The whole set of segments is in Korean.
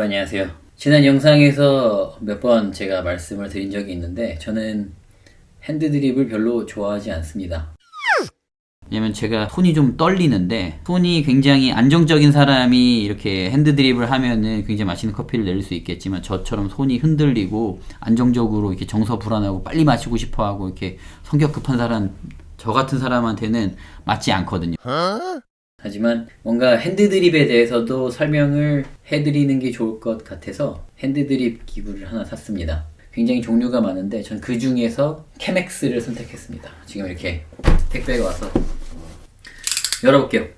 여러분 안녕하세요. 지난 영상에서 몇 번 제가 말씀을 드린 적이 있는데 저는 핸드드립을 별로 좋아하지 않습니다. 왜냐면 제가 손이 좀 떨리는데, 손이 굉장히 안정적인 사람이 이렇게 핸드드립을 하면은 굉장히 맛있는 커피를 내릴 수 있겠지만, 저처럼 손이 흔들리고 안정적으로 이렇게 정서 불안하고 빨리 마시고 싶어 하고 이렇게 성격 급한 사람, 저 같은 사람한테는 맞지 않거든요. 하지만 뭔가 핸드드립에 대해서도 설명을 해드리는 게 좋을 것 같아서 핸드드립 기구를 하나 샀습니다. 굉장히 종류가 많은데 전 그 중에서 캐맥스를 선택했습니다. 지금 이렇게 택배가 와서 열어볼게요.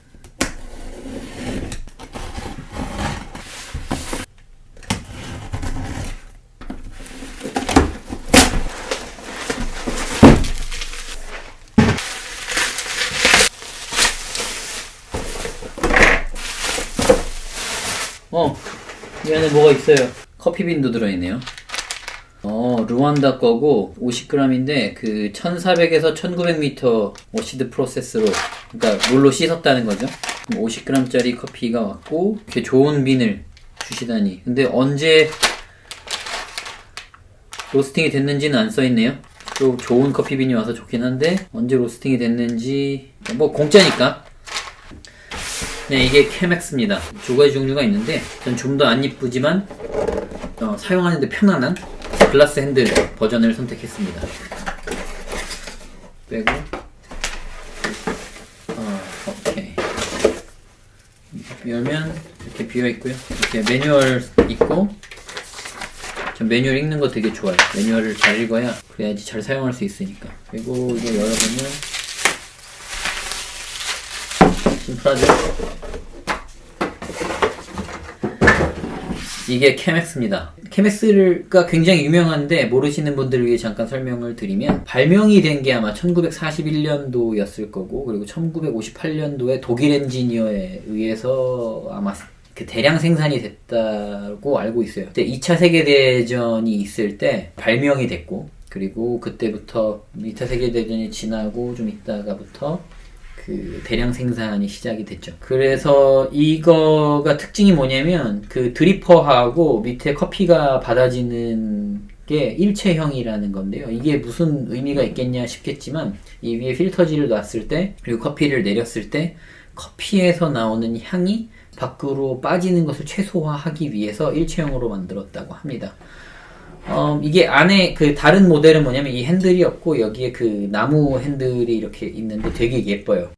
이 안에 뭐가 있어요. 커피빈도 들어있네요. 루완다 거고 50g인데 그 1400에서 1900m 워시드 프로세스로, 그러니까 물로 씻었다는 거죠. 50g짜리 커피가 왔고 이렇게 좋은 빈을 주시다니. 근데 언제 로스팅이 됐는지는 안 써있네요. 또 좋은 커피빈이 와서 좋긴 한데 언제 로스팅이 됐는지 뭐 공짜니까. 네, 이게 캐맥스입니다. 두 가지 종류가 있는데 전 좀 더 안 이쁘지만 사용하는데 편안한 글라스 핸들 버전을 선택했습니다. 빼고 오케이. 열면 이렇게 비어있고요. 이렇게 매뉴얼 있고, 전 매뉴얼 읽는 거 되게 좋아요. 매뉴얼을 잘 읽어야 그래야지 잘 사용할 수 있으니까. 그리고 이거 열어보면 심플하죠? 이게 캐맥스입니다. 캐맥스가 굉장히 유명한데 모르시는 분들을 위해 잠깐 설명을 드리면, 발명이 된 게 아마 1941년도였을 거고, 그리고 1958년도에 독일 엔지니어에 의해서 아마 그 대량 생산이 됐다고 알고 있어요. 그때 2차 세계대전이 있을 때 발명이 됐고, 그리고 그때부터 2차 세계대전이 지나고 좀 있다가부터 그 대량 생산이 시작이 됐죠. 그래서 이거가 특징이 뭐냐면 그 드리퍼하고 밑에 커피가 받아지는 게 일체형이라는 건데요. 이게 무슨 의미가 있겠냐 싶겠지만, 이 위에 필터지를 놨을 때 그리고 커피를 내렸을 때 커피에서 나오는 향이 밖으로 빠지는 것을 최소화하기 위해서 일체형으로 만들었다고 합니다. 이게 안에 그 다른 모델은 뭐냐면 이 핸들이 없고 여기에 그 나무 핸들이 이렇게 있는데 되게 예뻐요.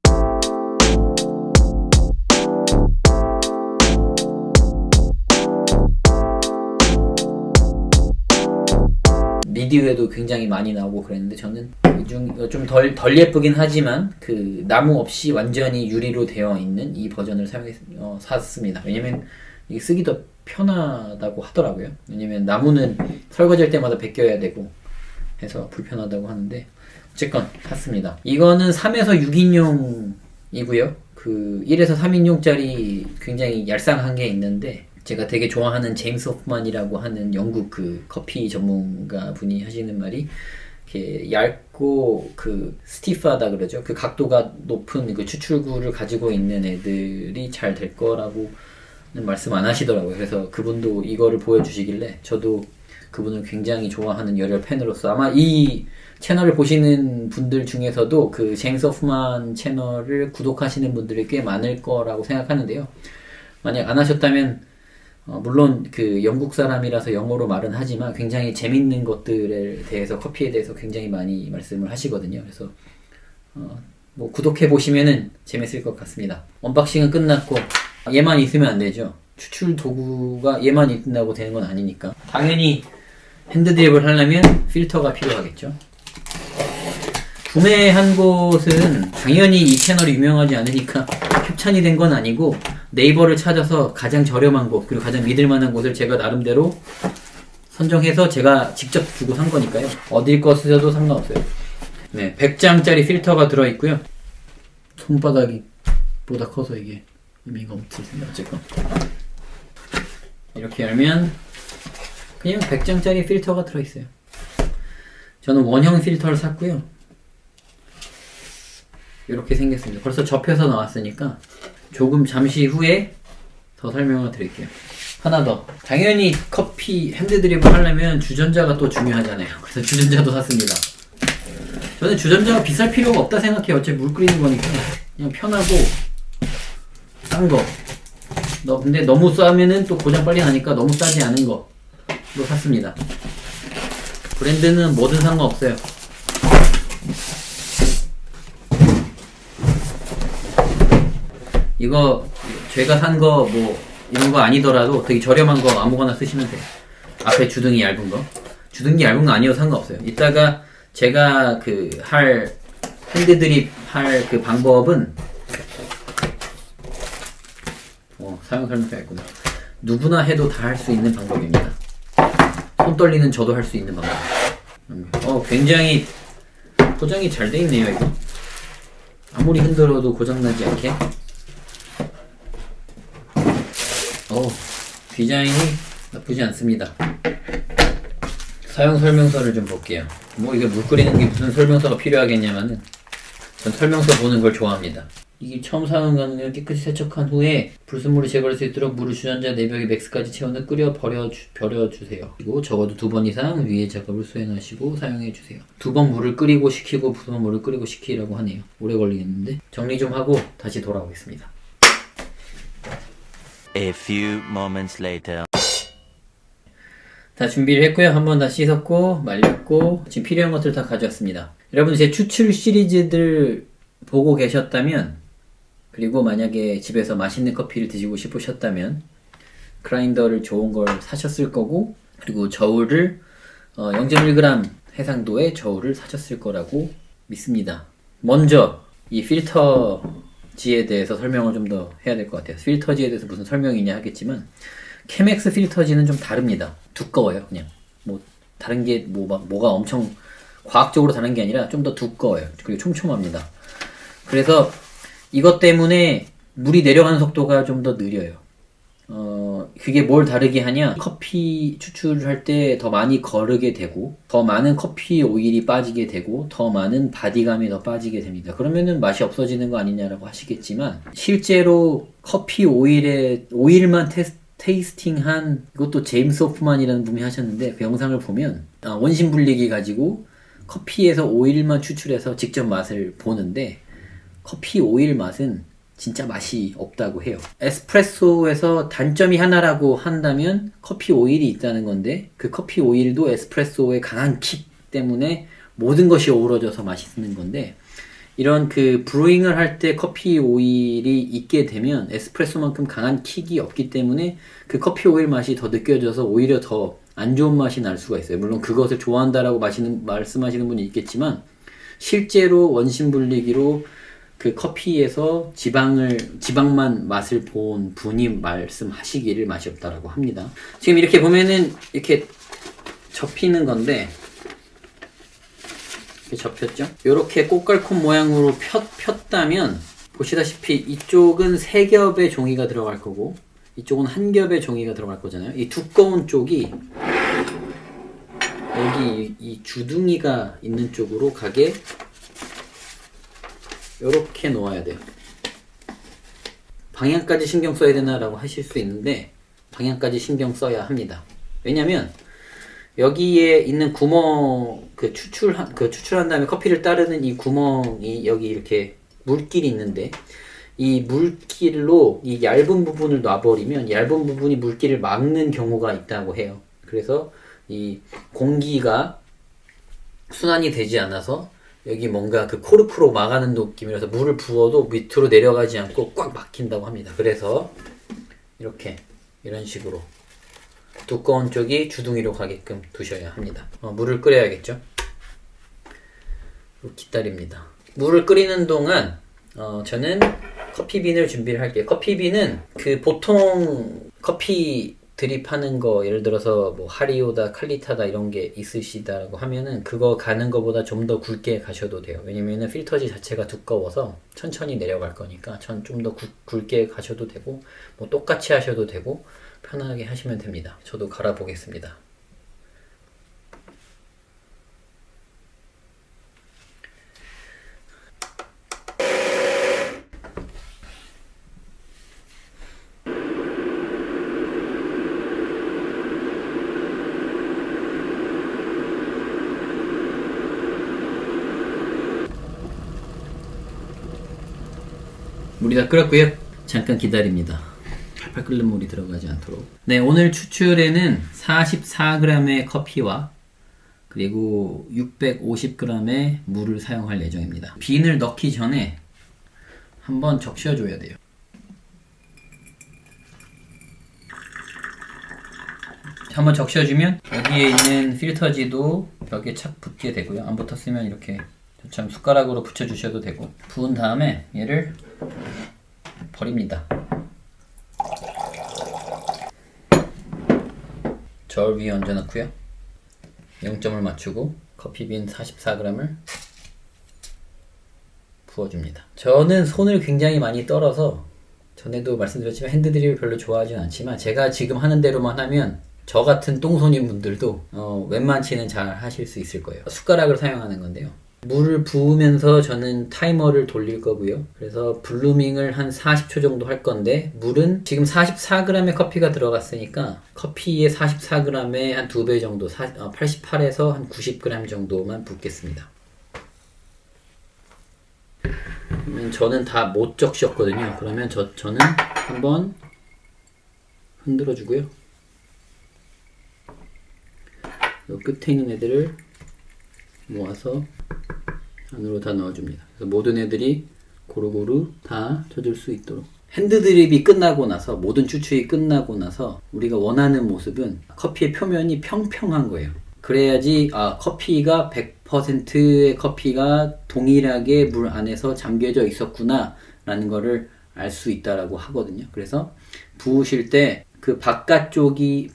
미디어에도 굉장히 많이 나오고 그랬는데 저는 좀 덜 예쁘긴 하지만 그 나무 없이 완전히 유리로 되어 있는 이 버전을 샀습니다. 왜냐면 이게 쓰기도 편하다고 하더라고요. 왜냐면 나무는 설거지할 때마다 벗겨야 되고 해서 불편하다고 하는데, 어쨌건 샀습니다. 이거는 3에서 6인용이고요. 그 1에서 3인용짜리 굉장히 얄쌍한 게 있는데, 제가 되게 좋아하는 제임스 호프만이라고 하는 영국 그 커피 전문가 분이 하시는 말이, 이렇게 얇고 그 스티프하다 그러죠. 그 각도가 높은 그 추출구를 가지고 있는 애들이 잘 될 거라고 말씀 안 하시더라고요. 그래서 그분도 이거를 보여주시길래 저도 그분을 굉장히 좋아하는 열혈 팬으로서, 아마 이 채널을 보시는 분들 중에서도 그 제임스 호프만 채널을 구독하시는 분들이 꽤 많을 거라고 생각하는데요. 만약 안 하셨다면 물론 그 영국 사람이라서 영어로 말은 하지만 굉장히 재밌는 것들에 대해서, 커피에 대해서 굉장히 많이 말씀을 하시거든요. 그래서 뭐 구독해 보시면은 재밌을 것 같습니다. 언박싱은 끝났고, 얘만 있으면 안 되죠. 추출 도구가 얘만 있다고 되는 건 아니니까 당연히 핸드드립을 하려면 필터가 필요하겠죠. 구매한 곳은 당연히 이 채널이 유명하지 않으니까 협찬이 된 건 아니고, 네이버를 찾아서 가장 저렴한 곳 그리고 가장 믿을만한 곳을 제가 나름대로 선정해서 제가 직접 주고 산 거니까요. 어딜 거 쓰셔도 상관없어요. 네, 100장짜리 필터가 들어있고요. 손바닥이 보다 커서 이게 의미가 없을 텐데, 어쨌건 이렇게 열면 그냥 100장짜리 필터가 들어있어요. 저는 원형 필터를 샀고요. 이렇게 생겼습니다. 벌써 접혀서 나왔으니까 조금 잠시 후에 더 설명을 드릴게요. 하나 더. 당연히 커피 핸드드립을 하려면 주전자가 또 중요하잖아요. 그래서 주전자도 샀습니다. 저는 주전자가 비쌀 필요가 없다 생각해요. 어차피 물 끓이는 거니까 그냥 편하고 싼 거. 근데 너무 싸면은 또 고장 빨리 나니까 너무 싸지 않은 거로 샀습니다. 브랜드는 뭐든 상관없어요. 이거 제가 산 거 뭐 이런 거 아니더라도 되게 저렴한 거 아무거나 쓰시면 돼요. 앞에 주둥이 얇은 거. 주둥이 얇은 거 아니어도 상관없어요. 이따가 제가 그 할 핸드드립 할 그 방법은 사용 설명서가 있구나. 누구나 해도 다 할 수 있는 방법입니다. 손 떨리는 저도 할 수 있는 방법. 굉장히 포장이 잘 돼 있네요, 이거. 아무리 흔들어도 고장나지 않게. 디자인이 나쁘지 않습니다. 사용 설명서를 좀 볼게요. 이게 물 끓이는 게 무슨 설명서가 필요하겠냐면은, 전 설명서 보는 걸 좋아합니다. 이게 처음 사용 가능해요. 깨끗이 세척한 후에 불순물을 제거할 수 있도록 물을 주전자 내벽에 맥스까지 채운 후 끓여 버려주세요. 그리고 적어도 2번 이상 위에 작업을 수행하시고 사용해주세요. 2번 물을 끓이고 식히고 2번 물을 끓이고 식히라고 하네요. 오래 걸리겠는데 정리 좀 하고 다시 돌아오겠습니다. A few moments later. 다 준비를 했고요. 한번 다 씻었고 말렸고 지금 필요한 것들 다 가져왔습니다. 여러분 제 추출 시리즈들 보고 계셨다면, 그리고 만약에 집에서 맛있는 커피를 드시고 싶으셨다면 그라인더를 좋은 걸 사셨을 거고, 그리고 저울을 0.1g 해상도의 저울을 사셨을 거라고 믿습니다. 먼저 이 필터지에 대해서 설명을 좀 더 해야 될 것 같아요. 필터지에 대해서 무슨 설명이냐 하겠지만, 케맥스 필터지는 좀 다릅니다. 두꺼워요. 그냥 다른 게 뭐가 엄청 과학적으로 다른 게 아니라 좀 더 두꺼워요. 그리고 촘촘합니다. 그래서 이것 때문에 물이 내려가는 속도가 좀 더 느려요. 그게 뭘 다르게 하냐? 커피 추출을 할 때 더 많이 거르게 되고, 더 많은 커피 오일이 빠지게 되고, 더 많은 바디감이 더 빠지게 됩니다. 그러면은 맛이 없어지는 거 아니냐라고 하시겠지만, 실제로 커피 오일만 테이스팅한, 이것도 제임스 호프만이라는 분이 하셨는데, 그 영상을 보면 원심 분리기 가지고 커피에서 오일만 추출해서 직접 맛을 보는데, 커피 오일 맛은 진짜 맛이 없다고 해요. 에스프레소에서 단점이 하나라고 한다면 커피 오일이 있다는 건데, 그 커피 오일도 에스프레소의 강한 킥 때문에 모든 것이 어우러져서 맛있는 건데, 이런 그 브루잉을 할 때 커피 오일이 있게 되면 에스프레소만큼 강한 킥이 없기 때문에 그 커피 오일 맛이 더 느껴져서 오히려 더 안 좋은 맛이 날 수가 있어요. 물론 그것을 좋아한다라고 말씀하시는 분이 있겠지만, 실제로 원심 분리기로 그 커피에서 지방만 맛을 본 분이 말씀하시기를 맛이 없다라고 합니다. 지금 이렇게 보면은 이렇게 접히는 건데, 이렇게 접혔죠? 이렇게 꽃갈콘 모양으로 폈다면, 보시다시피 이쪽은 3겹의 종이가 들어갈 거고, 이쪽은 1겹의 종이가 들어갈 거잖아요. 이 두꺼운 쪽이 여기 이 주둥이가 있는 쪽으로 가게 이렇게 놓아야 돼요. 방향까지 신경 써야 되나라고 하실 수 있는데, 방향까지 신경 써야 합니다. 왜냐면 여기에 있는 구멍, 추출한 다음에 커피를 따르는 이 구멍이 여기 이렇게 물길이 있는데, 이 물길로 이 얇은 부분을 놔버리면 얇은 부분이 물길을 막는 경우가 있다고 해요. 그래서 이 공기가 순환이 되지 않아서 여기 뭔가 그 코르크로 막아는 느낌이라서 물을 부어도 밑으로 내려가지 않고 꽉 막힌다고 합니다. 그래서 이렇게 이런 식으로 두꺼운 쪽이 주둥이로 가게끔 두셔야 합니다. 물을 끓여야겠죠. 기다립니다. 물을 끓이는 동안 저는 커피빈을 준비를 할게요. 커피빈은 그 보통 커피 드립하는 거, 예를 들어서 뭐 하리오다, 칼리타다 이런 게 있으시다라고 하면은 그거 가는 거보다 좀 더 굵게 가셔도 돼요. 왜냐면은 필터지 자체가 두꺼워서 천천히 내려갈 거니까 좀 더 굵게 가셔도 되고, 뭐 똑같이 하셔도 되고 편하게 하시면 됩니다. 저도 갈아 보겠습니다. 물이 다 끓었고요. 잠깐 기다립니다. 팔팔 끓는 물이 들어가지 않도록. 네, 오늘 추출에는 44g의 커피와 그리고 650g의 물을 사용할 예정입니다. 빈을 넣기 전에 한번 적셔줘야 돼요. 한번 적셔주면 여기에 있는 필터지도 벽에 착 붙게 되고요. 안 붙었으면 이렇게 저처럼 숟가락으로 붙여주셔도 되고, 부은 다음에 얘를 버립니다. 저울 위에 얹어놓고요. 0점을 맞추고 커피빈 44g을 부어줍니다. 저는 손을 굉장히 많이 떨어서 전에도 말씀드렸지만 핸드드립을 별로 좋아하진 않지만 제가 지금 하는 대로만 하면 저 같은 똥손인 분들도 웬만치는 잘 하실 수 있을 거예요. 숟가락을 사용하는 건데요. 물을 부으면서 저는 타이머를 돌릴 거고요. 그래서 블루밍을 한 40초 정도 할 건데, 물은 지금 44g의 커피가 들어갔으니까 커피의 44g의 한 2배 정도, 88에서 한 90g 정도만 붓겠습니다. 그러면 저는 다 못 적셨거든요. 그러면 저는 한번 흔들어 주고요. 요 끝에 있는 애들을 모아서 안으로 다 넣어줍니다. 그래서 모든 애들이 고루고루 다 젖을 수 있도록. 핸드드립이 끝나고 나서, 모든 추출이 끝나고 나서 우리가 원하는 모습은 커피의 표면이 평평한 거예요. 그래야지 커피가 100%의 커피가 동일하게 물 안에서 잠겨져 있었구나 라는 거를 알 수 있다라고 하거든요. 그래서 부으실 때 그 바깥쪽에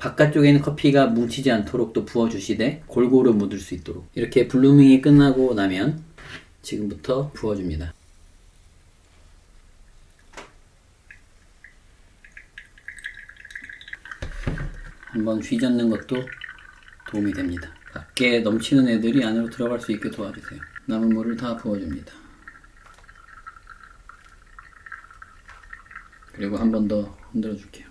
있는 커피가 뭉치지 않도록 또 부어주시되 골고루 묻을 수 있도록. 이렇게 블루밍이 끝나고 나면 지금부터 부어줍니다. 한번 휘젓는 것도 도움이 됩니다. 밖에 넘치는 애들이 안으로 들어갈 수 있게 도와주세요. 남은 물을 다 부어줍니다. 그리고 한 번 더 흔들어 줄게요.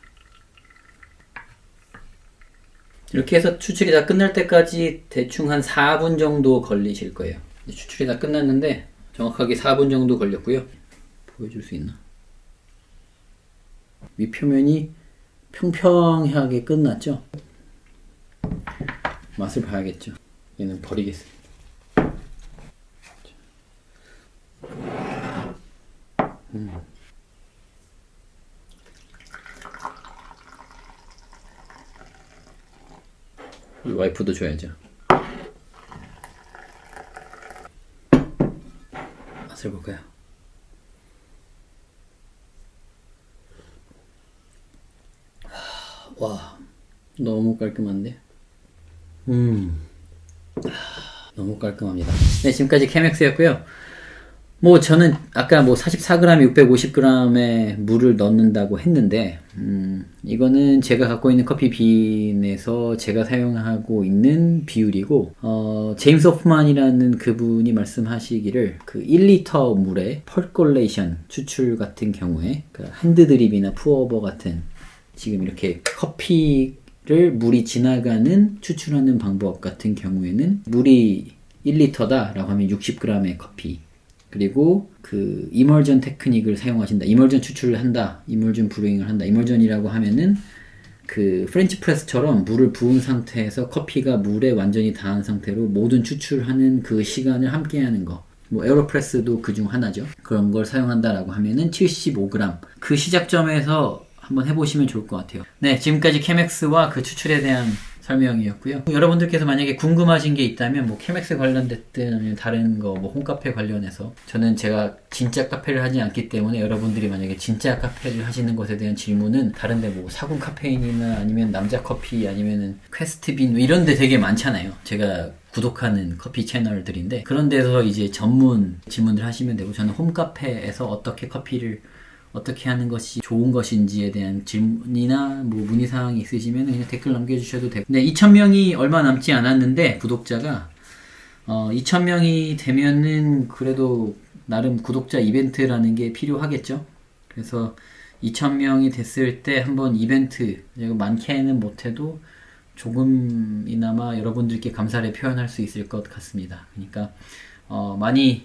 이렇게 해서 추출이 다 끝날 때까지 대충 한 4분 정도 걸리실 거예요. 추출이 다 끝났는데 정확하게 4분 정도 걸렸고요. 보여줄 수 있나? 윗표면이 평평하게 끝났죠? 맛을 봐야겠죠? 얘는 버리겠습니다. 우리 와이프도 줘야죠. 맛을 볼까요? 와, 너무 깔끔한데? 너무 깔끔합니다. 네, 지금까지 케맥스였고요. 저는 아까 44g, 650g의 물을 넣는다고 했는데, 이거는 제가 갖고 있는 커피 빈에서 제가 사용하고 있는 비율이고, 제임스 호프만이라는 그분이 말씀하시기를 그 1리터 물에 펄콜레이션 추출 같은 경우에 그 핸드드립이나 푸어버 같은 지금 이렇게 커피를 물이 지나가는 추출하는 방법 같은 경우에는 물이 1리터다 라고 하면 60g의 커피, 그리고 그 이멀전 테크닉을 사용하신다, 이멀전 추출을 한다, 이멀전 브루잉을 한다. 이멀전이라고 하면은 그 프렌치 프레스처럼 물을 부은 상태에서 커피가 물에 완전히 닿은 상태로 모든 추출하는 그 시간을 함께 하는 거, 에어로프레스도 그중 하나죠. 그런 걸 사용한다라고 하면은 75g, 그 시작점에서 한번 해보시면 좋을 것 같아요. 네, 지금까지 케맥스와 그 추출에 대한 설명이었고요. 여러분들께서 만약에 궁금하신 게 있다면 케맥스 관련됐든 아니면 다른 거 홈카페 관련해서, 저는 제가 진짜 카페를 하지 않기 때문에 여러분들이 만약에 진짜 카페를 하시는 것에 대한 질문은 다른데 사군 카페인이나 아니면 남자 커피 아니면은 퀘스트빈 이런 데 되게 많잖아요. 제가 구독하는 커피 채널들인데 그런 데서 이제 전문 질문들 하시면 되고, 저는 홈카페에서 어떻게 커피를 어떻게 하는 것이 좋은 것인지에 대한 질문이나 문의사항이 있으시면 그냥 댓글 남겨주셔도 되고. 네, 2,000명이 얼마 남지 않았는데 구독자가 2,000명이 되면은 그래도 나름 구독자 이벤트라는 게 필요하겠죠. 그래서 2,000명이 됐을 때 한번 이벤트, 많게는 못해도 조금이나마 여러분들께 감사를 표현할 수 있을 것 같습니다. 그러니까 많이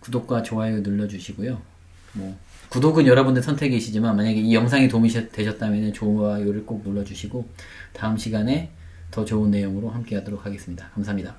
구독과 좋아요 눌러주시고요. 뭐 구독은 여러분들 선택이시지만 만약에 이 영상이 도움이 되셨다면 좋아요를 꼭 눌러주시고 다음 시간에 더 좋은 내용으로 함께 하도록 하겠습니다. 감사합니다.